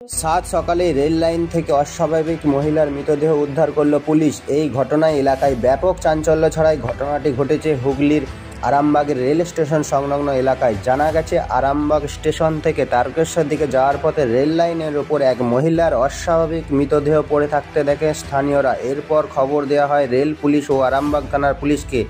সাত সকালে rail line থেকে অস্বাভাবিক মহিলার মৃতদেহ উদ্ধার করল পুলিশ। এই ঘটনায় এলাকায় ব্যাপক চাঞ্চল্য ছড়ায়। ঘটনাটি ঘটেছে হুগলির আরামবাগের রেল স্টেশন সংলগ্ন এলাকায়। জানা গেছে, আরামবাগ স্টেশন থেকে তারকেশ্বর দিকে যাওয়ার পথে রেল লাইনের ওপর এক মহিলার অস্বাভাবিক মৃতদেহ পড়ে থাকতে দেখে স্থানীয়রা। এরপর খবর দেওয়া হয় রেল পুলিশ ও আরামবাগ থানার পুলিশকে।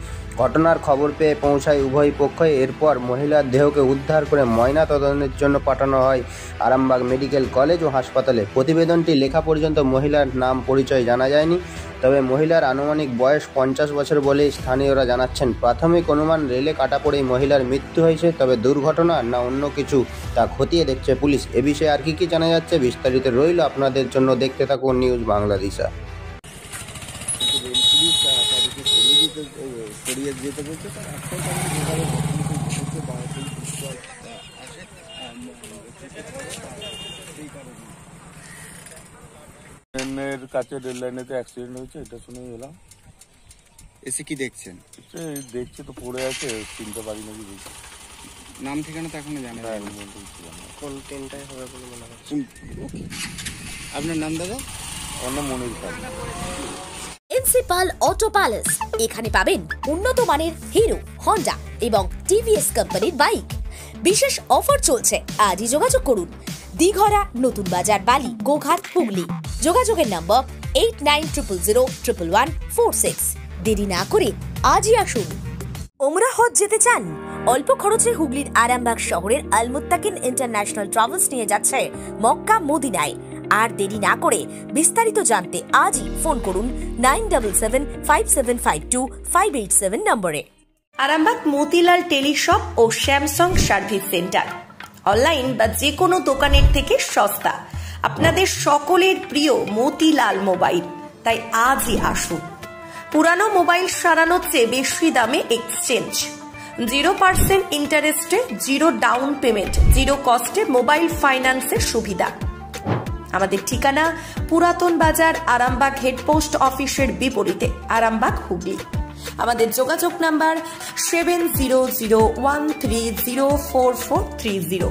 ঘটনার খবর পেয়ে পৌঁছায় উভয় পক্ষই। এরপর মহিলার দেহকে উদ্ধার করে ময়না তদন্তের জন্য পাঠানো হয় আরামবাগ মেডিকেল কলেজ ও হাসপাতালে। প্রতিবেদনটি লেখা পর্যন্ত মহিলার নাম পরিচয় জানা যায়নি, তবে মহিলার আনুমানিক বয়স 50 বছর বলে স্থানীয়রা জানাচ্ছেন। প্রাথমিক অনুমান রেলে কাটা পড়েই মহিলার মৃত্যু হয়েছে, তবে দুর্ঘটনা না অন্য কিছু তা খতিয়ে দেখছে পুলিশ। এ বিষয়ে আর কি জানা যাচ্ছে বিস্তারিত রইল আপনাদের জন্য। দেখতে থাকুন নিউজ বাংলাদেশা। ট্রেনের কাছে রেল লাইনেতে অ্যাক্সিডেন্ট হয়েছে, এটা শুনেই এলাম। এসে কি দেখছেন? দেখছি তো পড়ে আছে, চিনতে পারি নাকি। নাম ঠিকানা তো এখনো জানা যায় না। কোন ট্রেনটাই হবে বলে মনে হচ্ছে। আপনার নাম দাদা? আমার নাম Monir Khan. Principal auto palace, এখানে পাবেন উন্নত মানের হিরো, হন্ডা এবং টিভিএস কোম্পানির বাইক। বিশেষ অফার চলছে, আজই যোগাযোগ করুন। দিঘরা, নতুন বাজার, বালি, গোঘাট, হুগলি। যোগাযোগের নম্বর 8900011146। দেরি না করে আজই আসুন। ওমরা হজ যেতে চান? অল্প খরচে হুগলির আরামবাগ শহরের আল মুত্তাকিন ইন্টারন্যাশনাল ট্রাভেলস নিয়ে যাচ্ছে মক্কা মদিনায়। আর দেরি না করে বিস্তারিত জানতে আজই ফোন করুন 9757525587 নম্বরে। আরামবাগ মতিলাল টেলিশপ ও স্যামসাং সার্ভিস সেন্টার, অনলাইন বা যে কোনো দোকানের থেকে সস্তা। আপনাদের সকলের প্রিয় মতিলাল মোবাইল, তাই আজই আসুন। পুরানো মোবাইল সারানোর চেয়ে বেশি দামে এক্সচেঞ্জ, 0% ইন্টারেস্টে, 0 ডাউন পেমেন্ট, 0 কস্টে মোবাইল ফাইন্যান্সের সুবিধা। আমাদের ঠিকানা পুরাতন বাজার, আরামবাগ হেডপোস্ট অফিসের বিপরীতে, আরামবাগ, হুগলি। আমাদের যোগাযোগ নাম্বার 7001304430।